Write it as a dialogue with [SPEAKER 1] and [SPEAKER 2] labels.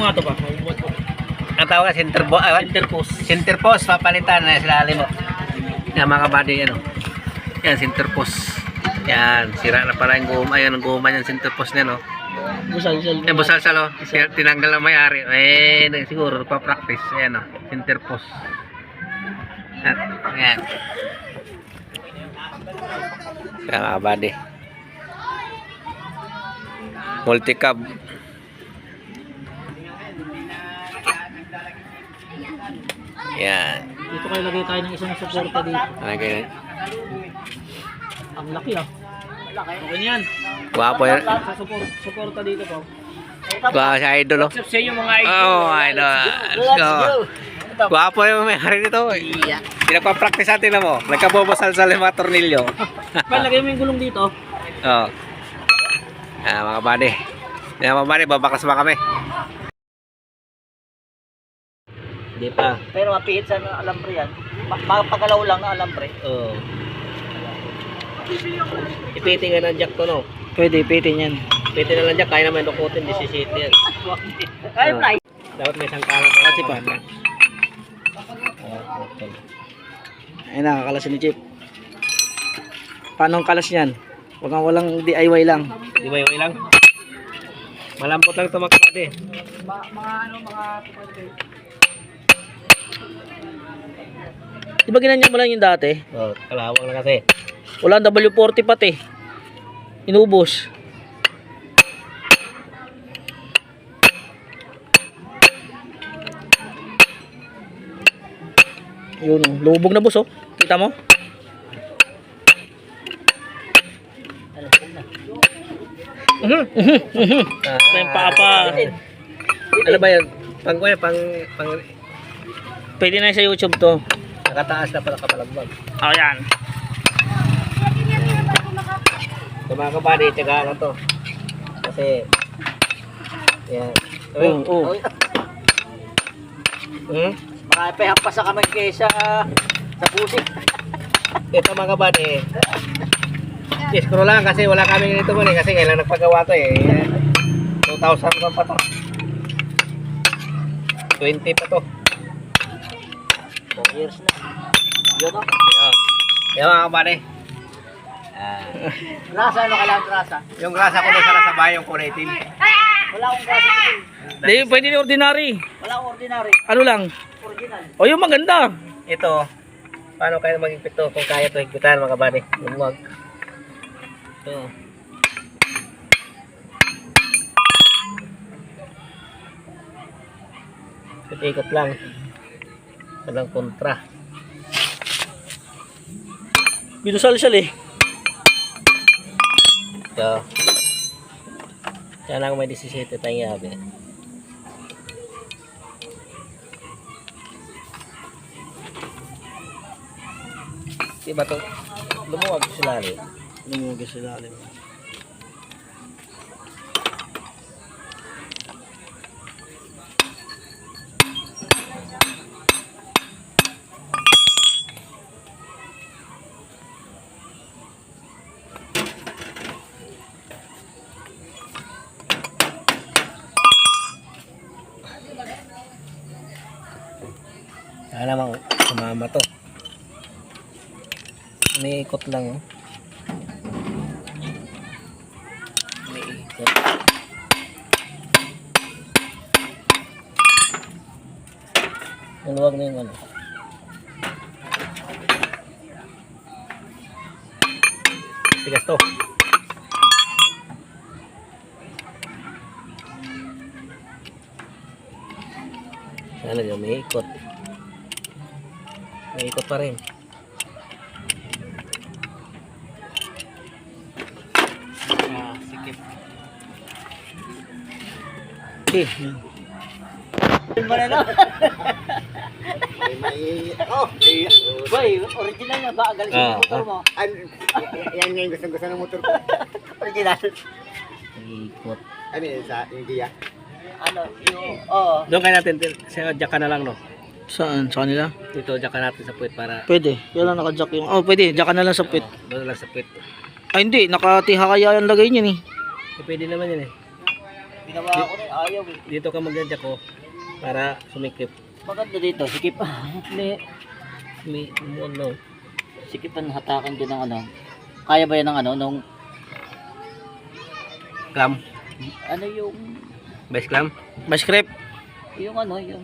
[SPEAKER 1] nga ito pa?
[SPEAKER 2] Ang tawag ka, center post. Center post, papalitan na sila alim mo. Yan mga kabady, ano. Yan, center post. Yan, sira na pala yung guma. Ayan, ang guma yung center post niya, no.
[SPEAKER 1] Busal-sal.
[SPEAKER 2] Busal-sal, oh. Tinanggal na may-ari. Siguro, pa-practice. Ayan, oh. Center post. Yan. Yan mga kabady. Multi-cab. Yan.
[SPEAKER 1] Dito kayo lagay tayo ng isang suporta dito.
[SPEAKER 2] Okay.
[SPEAKER 1] Ang laki ah. Okay yan.
[SPEAKER 2] Guwapo yan.
[SPEAKER 1] Sa suporta dito po.
[SPEAKER 2] Guwapo si idol, oh.
[SPEAKER 1] Sa inyo mga idol.
[SPEAKER 2] Oh, idol. Let's go. Guwapo yung may-ari nito. Pinagpa-practice natin na mo. Nagkabobosal-sal yung mga tornilyo.
[SPEAKER 1] Lagay mo yung gulong dito.
[SPEAKER 2] Oh. Mga buddy. Mga buddy, babakas ba kami? Hindi pa.
[SPEAKER 1] Pero mapihit sa alambre yan. Pagalaw lang na alambre.
[SPEAKER 2] Oo. Ipitin nga ng jack to, no?
[SPEAKER 1] Pwede, ipitin yan.
[SPEAKER 2] Ipitin na lang jack, kaya naman dukutin, 17 yan.
[SPEAKER 1] Ay, fly.
[SPEAKER 2] Dapat may sangkalan pa.
[SPEAKER 1] Kasi pa. Ayun na, kakalas ni Chip. Paano ang kalas yan? Walang DIY lang.
[SPEAKER 2] Di ba yung ilang? Malambot lang ito mga kapatid.
[SPEAKER 1] Di ba ginanyan mo lang yung dati?
[SPEAKER 2] Oh, kalawang na kasi.
[SPEAKER 1] Wala W40 pati. Inubos. Yun, lumubog na boss, oh. Kita mo? Ito yung papa.
[SPEAKER 2] Ano ba yan? Pang
[SPEAKER 1] Pwede na sa YouTube to.
[SPEAKER 2] nakataas na pala kapalagbag.
[SPEAKER 1] Oh, yan.
[SPEAKER 2] So mga kapatid, tsaga na to. Kasi, yan.
[SPEAKER 1] Oo.
[SPEAKER 3] Makapihap pa sa kamay kaysa sa pusik.
[SPEAKER 2] Ito mga kapatid. Iskro lang kasi wala kami nito man eh. Kasi kailan nagpagawa to eh. 2,000 pa to. 20 pa to.
[SPEAKER 3] 4 years na. Yun o.
[SPEAKER 2] Yan mga kapatid.
[SPEAKER 3] Grasa, ano kailangan grasa?
[SPEAKER 2] Yung grasa ko doon sa lasabay, yung kulay itim.
[SPEAKER 3] Wala akong grasa dito.
[SPEAKER 1] Di, pwede ni ordinary.
[SPEAKER 3] Wala akong ordinary.
[SPEAKER 1] Ano lang?
[SPEAKER 3] Original.
[SPEAKER 1] O, yung maganda.
[SPEAKER 2] Ito, paano kayo magigpit to kung kaya to higpitan mga kapatid? Lumwag. Ito. Ikot lang. Walang kontra.
[SPEAKER 1] Binusal-sal eh.
[SPEAKER 2] So, yan lang may 17 tayong yabi. Diba to? Lumuwag sila rin.
[SPEAKER 1] Lumugas sa lalim.
[SPEAKER 2] Sana namang sumama to. Umiikot lang. Umiikot. Maluwag na yung ano. Tigas to. Sana yung umiikot. Umiikot pa rin. Sikip.
[SPEAKER 1] Okay.
[SPEAKER 3] Yun ba na no? Boy, original na ba? Galing sa motor mo.
[SPEAKER 4] Yan nga yung gustong-gusto ng motor ko.
[SPEAKER 3] Original.
[SPEAKER 2] Ikot.
[SPEAKER 4] Ano yun sa India?
[SPEAKER 3] Ano, yung, oo.
[SPEAKER 2] Doon kaya natin, sa jack ka na lang, no?
[SPEAKER 1] Saan? Sa kanila?
[SPEAKER 2] Dito, jack ka natin sa puwet para...
[SPEAKER 1] Pwede. Kaya lang naka-jack yung... Oh, pwede. Jack ka na lang sa pit.
[SPEAKER 2] Doon lang sa puwet.
[SPEAKER 1] Ay, hindi. Nakatiha kaya yung lagay niyan eh.
[SPEAKER 2] Pwede naman yun eh.
[SPEAKER 3] Ginawa ko na, ayaw eh.
[SPEAKER 2] Dito ka magdadya ko para sumikip.
[SPEAKER 3] Maganda dito, sikip.
[SPEAKER 2] May ano.
[SPEAKER 3] Sikipan hatakan din ng ano. Kaya ba yan ng ano, nung,
[SPEAKER 2] Clam.
[SPEAKER 3] ano yung,
[SPEAKER 2] Base clam.
[SPEAKER 1] Bas crepe.
[SPEAKER 3] yung ano, yung